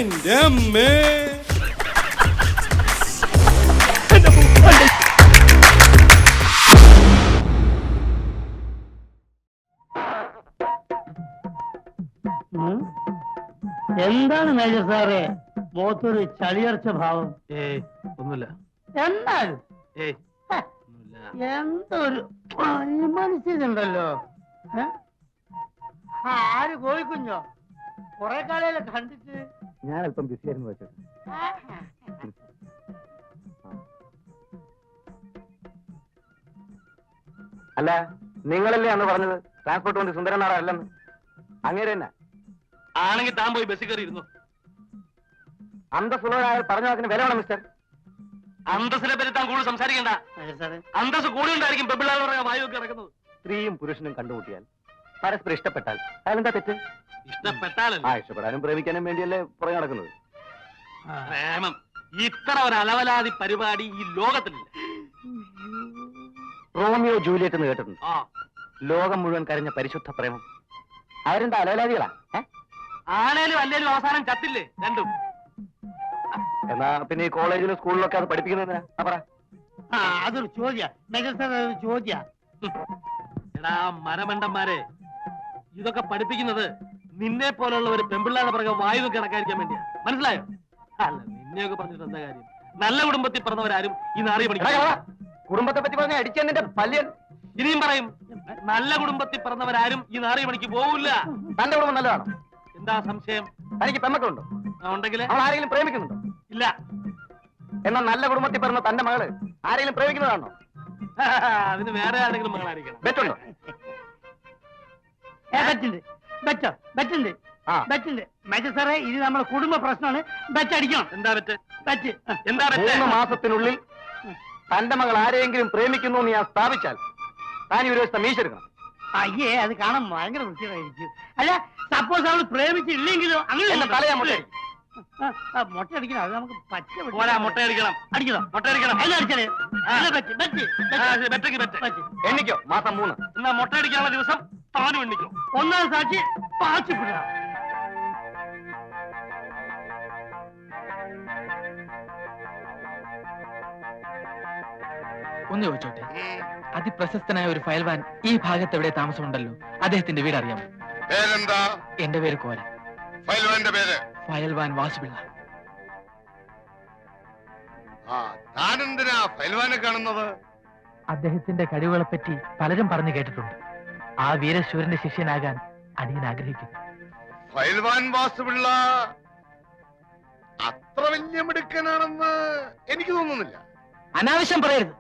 എന്റെ അമ്മേ. എന്താണ് മേജർ സാറേ മുഖത്തൊരു ചളിയർച്ച ഭാവം? ഒന്നുമില്ല. എന്നാലും എന്തൊരു മനസ്സിലുണ്ടല്ലോ. ആര് കോഴിക്കുഞ്ഞോ? കൊറേ കാലല്ലേ കണ്ടിട്ട്. ഞാൻ അല്പം ബിസിയായിരുന്നു വെച്ചത്. അല്ല, നിങ്ങളല്ലേ അന്ന് പറഞ്ഞത് ട്രാൻസ്പോർട്ട് കൊണ്ട് സുന്ദരനാട അല്ലെന്ന്? അങ്ങേര് തന്നെ ആണെങ്കിൽ താൻ പോയി ബസ്സിൽ കയറിയിരുന്നു. അന്തസ്സുള്ളവരായ പറഞ്ഞ വാക്കിന് വില വേണം മിസ്റ്റർ. അന്തസ്സിനെ പറ്റി താൻ കൂടുതൽ സംസാരിക്കണ്ട. അന്തസ് കൂടുതൽ ഉണ്ടായിരിക്കും പെമ്പിള്ളാന്ന് പറയാൻ വായുവൊക്കെ ഇറക്കുന്നത്. സ്ത്രീയും പുരുഷനും കണ്ടുമുട്ടിയാൽ പരസ്പരം ഇഷ്ടപ്പെട്ടാൽ അതിലെന്താ തെറ്റ്? ഇഷ്ടപ്പെട്ടാലല്ലേ? ഇഷ്ടപ്പെടാനും പ്രേമിക്കാനും വേണ്ടിയല്ലേ പുറകെ നടക്കുന്നത്. പ്രേമം ഇത്ര ഒരു അലവലാതി പരിപാടി ഈ ലോകത്തിലില്ല. റോമിയോ ജൂലിയറ്റ് എന്ന് കേട്ടിട്ടുണ്ട്. ആ, ലോകം മുഴുവൻ കരഞ്ഞ പരിശുദ്ധ പ്രേമം. അവരെന്താ അലവലാതികളാ? ആണേലും അല്ലേലും അവസാനം ചത്തില്ലേ രണ്ടും? എന്നാ പിന്നെ ഈ കോളേജിലും സ്കൂളിലൊക്കെ അത് പഠിപ്പിക്കുന്നതിനാ? പറ. അതൊരു ചോദ്യ മേജർ സാർ, അതൊരു ചോദ്യ. എടാ മരമണ്ടന്മാരെ, ഇതൊക്കെ പഠിപ്പിക്കുന്നത് നിന്നെ പോലുള്ള ഒരു പെമ്പിള്ളാടെ പുറകെ വായു കിടക്കാതിരിക്കാൻ വേണ്ടിയാ. മനസ്സിലായോ? അല്ല, നിന്നെയൊക്കെ പറഞ്ഞിട്ട് എന്താ കാര്യം? നല്ല കുടുംബത്തിൽ പറഞ്ഞവരാരും ഈ നാറിയ പഠിക്കണം. കുടുംബത്തെ പറ്റി പറഞ്ഞ അടിച്ചെന്നെ പല്യൻ. ഇനിയും പറയും, നല്ല കുടുംബത്തിൽ പറഞ്ഞവരാരും ഈ നാറിയ പണിക്ക് പോവില്ല. തന്റെ കുടുംബം നല്ലതാണോ? എന്താ സംശയം? തനിക്ക് പെമ്മക്കളുണ്ടോ? ഉണ്ടെങ്കിൽ അവൾ ആരെങ്കിലും പ്രേമിക്കുന്നുണ്ടോ? ഇല്ല. എന്നാ നല്ല കുടുംബത്തിൽ പറഞ്ഞ തന്റെ മകള് ആരെങ്കിലും പ്രേമിക്കുന്നതാണോ? അതിന് വേറെ ആരെങ്കിലും മകളായിരിക്കണം. ബെറ്റുണ്ടോ? ബെറ്റുണ്ട് മേജർ സാറേ, ഇത് നമ്മുടെ കുടുംബ പ്രശ്നമാണ്. ബെറ്റ് അടിക്കണം. എന്താ ബെറ്റ്? ബെറ്റ് എന്താ ബെറ്റ്? 3 മാസത്തിനുള്ളിൽ തന്റെ മകൾ ആരെങ്കിലും പ്രേമിക്കുന്നു എന്ന് ഞാൻ സ്ഥാപിച്ചാൽ താൻ ഒരു ദിവസത്തെ മീശ എടുക്കണം. അയ്യേ, അത് കാണാൻ ഭയങ്കര വൃത്തിയായിരിക്കും. അല്ല, സപ്പോസ് അവൾ പ്രേമിച്ചില്ലെങ്കിലോ? അങ്ങനെ തലയാ മുട്ട മുട്ട അടിക്കണം. അത് നമുക്ക് പച്ച മുട്ട അടിക്കണം. അടിക്കണം. മുട്ട അടിക്കണം. ബെറ്റെങ്കിൽ ബെറ്റ്. എണ്ണിക്കോ? മാസം 3. എന്നാ മുട്ട അടിക്കാനുള്ള ദിവസം താനും എണ്ണിക്കോ. ഒന്നാം സാക്ഷി പാച്ചിപ്പിട. ഒന്ന് ചോദിച്ചോട്ടെ, അതിപ്രശസ്തനായ ഒരു ഫയൽവാൻ ഈ ഭാഗത്ത് എവിടെ താമസമുണ്ടല്ലോ, അദ്ദേഹത്തിന്റെ വീട് അറിയാമോ? പേരെന്താ? എന്റെ പേര് കോര. ഫയൽവാന്റെ പേര്? ഫയൽവാൻ വാസുപിള്ള. താനെന്തിനാ ഫയൽവാനെ കാണുന്നത്? അദ്ദേഹത്തിന്റെ കഴിവുകളെ പറ്റി പലരും പറഞ്ഞു കേട്ടിട്ടുണ്ട്. ആ വീരശൂരന്റെ ശിഷ്യനാകാൻ അടിയൻ ആഗ്രഹിക്കുന്നു. ഫയൽവാൻ വാസുപിള്ള അത്ര വലിയ മിടുക്കനാണെന്ന് എനിക്ക് തോന്നുന്നില്ല. അനാവശ്യം പറയരുത്.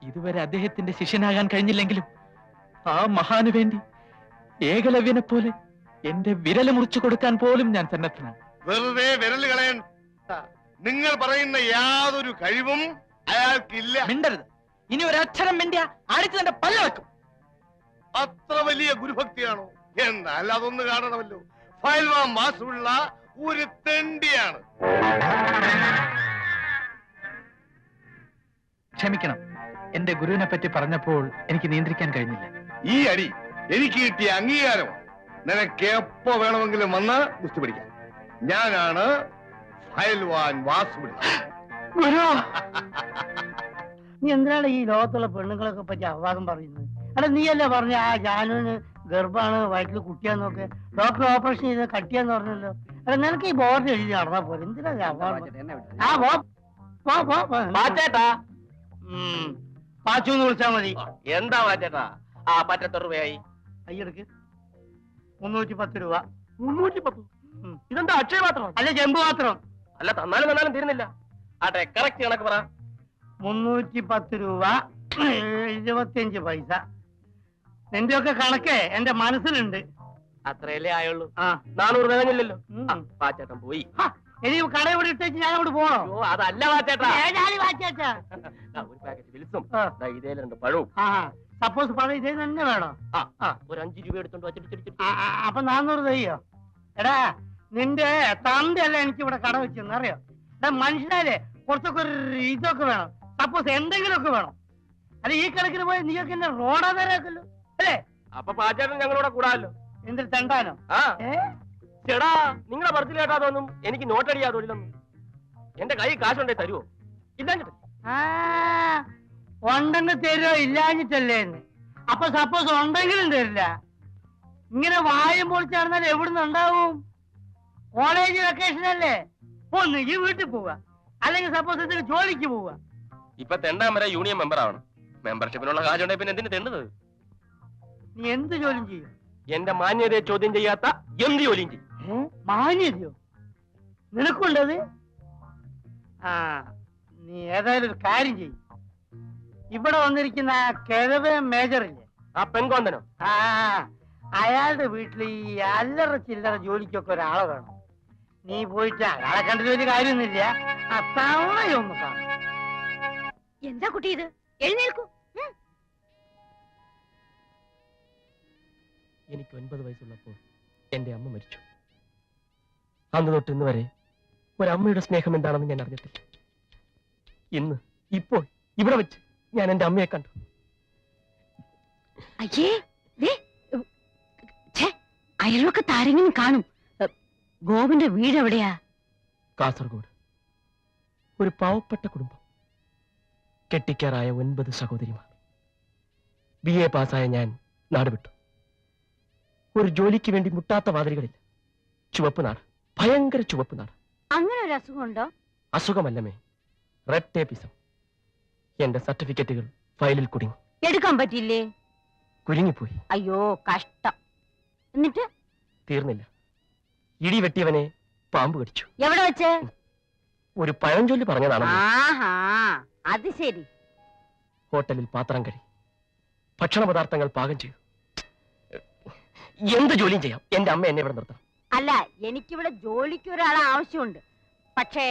ഇതുവരെ അദ്ദേഹത്തിന്റെ ശിഷ്യനാകാൻ കഴിഞ്ഞില്ലെങ്കിലും ആ മഹാനു വേണ്ടി ഏകലവ്യനെ പോലെ എന്റെ വിരല് മുറിച്ചു കൊടുക്കാൻ പോലും ഞാൻ സന്നദ്ധനാണ്. വെറുതെ വിരല് കളയണ്ട. നിങ്ങൾ പറയുന്ന യാതൊരു കഴിവും അയാൾക്കില്ല. മിണ്ടരുത്. ഇനി ഒരു അക്ഷരം മിണ്ടിയ അടിച്ചു തന്റെ പല്ല വെക്കും. അത്ര വലിയ ഗുരുഭക്തിയാണോ? എന്നാൽ അതൊന്ന് കാണണമല്ലോ. ഫയൽവാൻ വാസുപിള്ള ഒരു തെണ്ടിയാണ്. ക്ഷമിക്കണം, എന്റെ ഗുരുവിനെ പറ്റി പറഞ്ഞപ്പോൾ എനിക്ക് നിയന്ത്രിക്കാൻ കഴിഞ്ഞില്ല. ഈ അടി എനിക്ക് കിട്ടിയ അംഗീകാരം. നിനക്ക് എപ്പോ വേണമെങ്കിലും വന്ന് ഗുസ്തി പിടിക്കാം. ഞാനാണ് ഫയൽവാൻ വാസുപിള്ള. നീ എന്തിനാണ് ഈ ലോകത്തുള്ള പെണ്ണുങ്ങളൊക്കെ പറ്റി അപവാദം പറയുന്നത്? അല്ല, നീയല്ലേ പറഞ്ഞ ആ ജാനുവിന് ഗർഭാണ്, വയറ്റിൽ കുട്ടിയാന്നൊക്കെ ഡോക്ടർ ഓപ്പറേഷൻ ചെയ്ത് കട്ടിയാന്ന് പറഞ്ഞല്ലോ. അല്ല, നിനക്ക് ഈ ബോർഡ് എഴുതി നടന്നാ പോലെ എന്തിനാ പാച്ചൂന്ന് വിളിച്ചാ മതി. എന്താ മാറ്റേട്ടാ? ആ പറ്റെത്ര രൂപയായി? കയ്യെടുക്ക്. 310 രൂപ. 310? ഇതെന്താ അക്ഷയ പാത്രം? അല്ല, ചെമ്പ് പാത്രം. അല്ല, തന്നാലും തീരുന്നില്ല. ആട്ടെ, കറക്റ്റ് കണക്ക് പറ. 310 രൂപ 25 പൈസ. നിന്റെ ഒക്കെ കണക്ക് എന്റെ മനസ്സിലുണ്ട്. അത്രയല്ലേ ആയുള്ളൂ. 400 തികഞ്ഞില്ലല്ലോ. പാച്ചേട്ടൻ പോയി. ഇനി കട ഇവിടെ ഇട്ടേച്ച് ഞാൻ അവിടെ പോണോ? അതല്ല പാച്ചേട്ടാ. ഒരു പാക്കറ്റ് വിൽസും ഇതേ 2 പഴവും. സപ്പോസ് പഴം ഇതേ തന്നെ വേണോ? ഒരു 5 രൂപ എടുത്തോണ്ട് വച്ചിട്ട് അപ്പൊ 400 തയ്യോ? എടാ, നിന്റെ തന്തയല്ല എനിക്ക് ഇവിടെ കട വെച്ചെന്ന് അറിയോ? എടാ, മനുഷ്യനാലേ കുറച്ചൊക്കെ ഒരു ഇതൊക്കെ വേണം. സപ്പോസ് എന്തെങ്കിലുമൊക്കെ വേണം. അല്ല, ഈ കണക്കിന് പോയി നീയൊക്കെ എന്നെ റോഡാതാരാക്കല്ലോ അല്ലേ? അപ്പൊ പാച്ചേട്ടൻ ഞങ്ങളോടെ കൂടാമല്ലോ. എന്തൊരു തണ്ടാനോ? ചേടാ നിങ്ങളെ ബർത്ത്ഡേ കേട്ടാതൊന്നും എനിക്ക് നോട്ടടിയാ തൊഴിലൊന്നും. എന്റെ കൈ കാശുണ്ടേ തരുവോ? ഇല്ലാഞ്ഞിട്ട് ആ ഉണ്ടെന്ന് തരുമോ ഇല്ലാഞ്ഞിട്ടല്ലേ എന്ന്. അപ്പൊ സപ്പോസ് ഉണ്ടെങ്കിലും തരില്ല. ഇങ്ങനെ വായും പൊളിച്ച് നടന്നാൽ എവിടുന്ന് ഉണ്ടാവും? കോളേജ് വെക്കേഷൻ അല്ലേ, ഒന്ന് ഈ വീട്ടിൽ പോവുക, അല്ലെങ്കിൽ സപ്പോസ് ഇതിന് ജോലിക്ക് പോവുക. ഇപ്പൊ തെണ്ടാൻ വരെ യൂണിയൻ മെമ്പർ ആവണം. മെമ്പർഷിപ്പിനുള്ള കാശുണ്ടെ പിന്നെ എന്തിനു തെണ്ടത്? നീ എന്ത് ജോലിയും ചെയ്യും? എന്റെ മാന്യതയെ ചോദ്യം ചെയ്യാത്ത എന്ത് ജോലിയും ചെയ്യും. മാന്യതയോ നിനക്കുണ്ടത്? ആ നീ ഏതായാലും ഒരു കാര്യം ചെയ്യും. ഇവിടെ വന്നിരിക്കുന്ന ആ കിഴവ മേജറില്ലേ, ആ പെൺകോന്തനോ? ആ അയാളുടെ വീട്ടിൽ ഈ അല്ലറ ചില്ലറ ജോലിക്കൊക്കെ ഒരാളെ വേണം. നീ പോയിട്ട് അയാളെ കണ്ടിട്ട് വലിയ കാര്യമൊന്നുമില്ല, ആ തവണയൊന്ന് കാണും. എന്താ കുട്ടി ഇത്? എഴുന്നേൽക്കൂ. എനിക്ക് 9 വയസ്സുള്ളപ്പോൾ എന്റെ അമ്മ മരിച്ചു. അന്ന് തൊട്ട് ഇന്ന് വരെ ഒരമ്മയുടെ സ്നേഹം എന്താണെന്ന് ഞാൻ അറിഞ്ഞിട്ടില്ല. ഇപ്പോൾ ഇവിടെ വെച്ച് ഞാൻ എന്റെ അമ്മയെ കണ്ടു. അയ്യേ, അയൽവക്കത്ത് ആരെങ്കിലും കാണും. ഗോവിന്റെ വീട് എവിടെയാ? കാസർഗോഡ്. ഒരു പാവപ്പെട്ട കുടുംബം, കെട്ടിക്കാറായ 9 സഹോദരിമാർ. BA പാസ്സായ ഞാൻ നാട് വിട്ടു. ഒരു ജോലിക്ക് വേണ്ടി മുട്ടാത്ത വാതിലുകളില്ല. ചുവപ്പ് നാട്, ഭയങ്കര ചുവപ്പ് നാട്. അങ്ങനെ ഒരു അസുഖമുണ്ടോ? അസുഖമല്ലമേ, റെഡ് ടേപ്പിസം. എന്റെ സർട്ടിഫിക്കറ്റുകൾ ഫയലിൽ കുടുങ്ങി. എടുക്കാൻ പറ്റില്ലേ? കുലുങ്ങിപ്പോയി. അയ്യോ കഷ്ടം. എന്നിട്ട് തീർന്നില്ല. ഇടി വെട്ടിയവനെ പാമ്പ് കടിച്ചു. എവിടെ വെച്ച്? ഒരു പഴഞ്ചൊല്ലി പറഞ്ഞതാണ്. ആഹാ, അത് ശരി. ഹോട്ടലിൽ പാത്രം കഴുകി, ഭക്ഷണ പദാർത്ഥങ്ങൾ പാകം ചെയ്തു. എന്ത് ജോലിയും ചെയ്യാം. എന്റെ അമ്മ എന്നെ ഇവിടെ നിർത്തണം. അല്ല, എനിക്കിവിടെ ജോലിക്ക് ഒരാളെ ആവശ്യമുണ്ട്. പക്ഷേ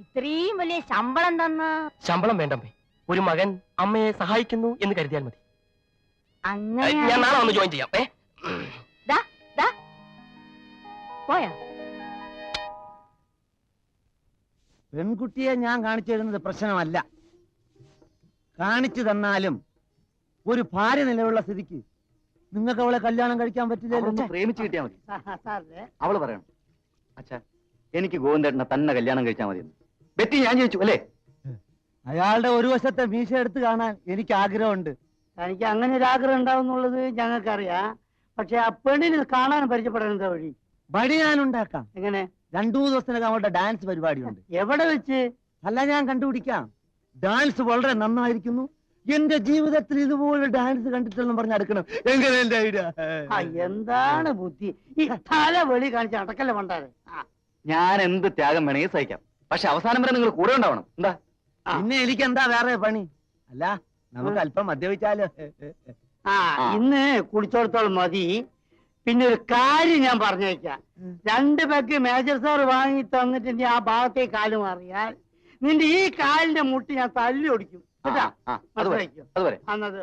ഇത്രയും വലിയ ശമ്പളം തന്ന്. ശമ്പളം വേണ്ടമ്മേ, ഒരു മകൻ അമ്മയെ സഹായിക്കുന്നു എന്ന് കരുതിയാൽ മതി. അങ്ങനെ ഞാൻ നാളെ വന്ന് ജോയിൻ ചെയ്യാം. പോയാ? പെൺകുട്ടിയെ ഞാൻ കാണിച്ചു തരുന്നത് പ്രശ്നമല്ല. കാണിച്ചു തന്നാലും ഒരു ഭാര്യ നിലവിലുള്ള സ്ഥിതിക്ക് നിങ്ങൾക്ക് അവളെ കല്യാണം കഴിക്കാൻ പറ്റില്ലല്ലോ. പ്രേമിച്ചു കിട്ടിയാ മതി. സാറേ അവള് പറയണം, അച്ഛാ എനിക്ക് ഗോവിന്ദേട്ടനെ തന്നെ കല്യാണം കഴിച്ചാൽ മതി. ബെറ്റി ഞാൻ ചോദിച്ചു അല്ലേ? അയാളുടെ ഒരു വശത്തെ മീശ എടുത്ത് കാണാൻ എനിക്ക് ആഗ്രഹമുണ്ട്. തനിക്ക് അങ്ങനെ ഒരു ആഗ്രഹം ഉണ്ടാവുന്നുള്ളത് ഞങ്ങൾക്കറിയാം. പക്ഷെ ആ പെണ്ണിന് കാണാൻ പരിചയപ്പെടാൻ എന്താ വഴി? വഴി ഞാൻ ഉണ്ടാക്കാം. എങ്ങനെ? 2 ദിവസത്തിനകം അവളുടെ ഡാൻസ് പരിപാടിയുണ്ട്. എവിടെ വെച്ച്? അല്ല, ഞാൻ കണ്ടുപിടിക്കാം. ഡാൻസ് വളരെ നന്നായിരിക്കുന്നു, എന്റെ ജീവിതത്തിൽ ഇതുപോലെ ഡാൻസ് കണ്ടിട്ടെന്ന് പറഞ്ഞ് അടുക്കണം. എങ്ങനെ എന്റെ ഐഡിയ? എന്താണ് ബുദ്ധി? ഈ തല വെളി കാണിച്ച് അടക്കല്ലേ പണ്ടാരെ. ഞാൻ എന്ത് ത്യാഗം വേണമെങ്കിൽ സഹിക്കാം, പക്ഷെ അവസാനം വരെ നിങ്ങൾ കൂടെ ഉണ്ടാവണം. എന്താ? പിന്നെ എനിക്ക് എന്താ വേറെ പണി? അല്ല, നമുക്ക് അല്പം മദ്യപിച്ചാലോ? ഇന്ന് കുടിച്ചോടത്തോളം മതി. പിന്നെ ഒരു കാര്യം ഞാൻ പറഞ്ഞേക്കാം. 2 പെഗ് മേജർ സാർ വാങ്ങി തന്നിട്ട് നീ ആ ഭാഗത്തേക്ക് കാല് മാറിയാൽ നിന്റെ ഈ കാലിന്റെ മുട്ടി ഞാൻ തല്ലി ഒടിക്കും. കേട്ടാ? അതുവരെ അന്നത്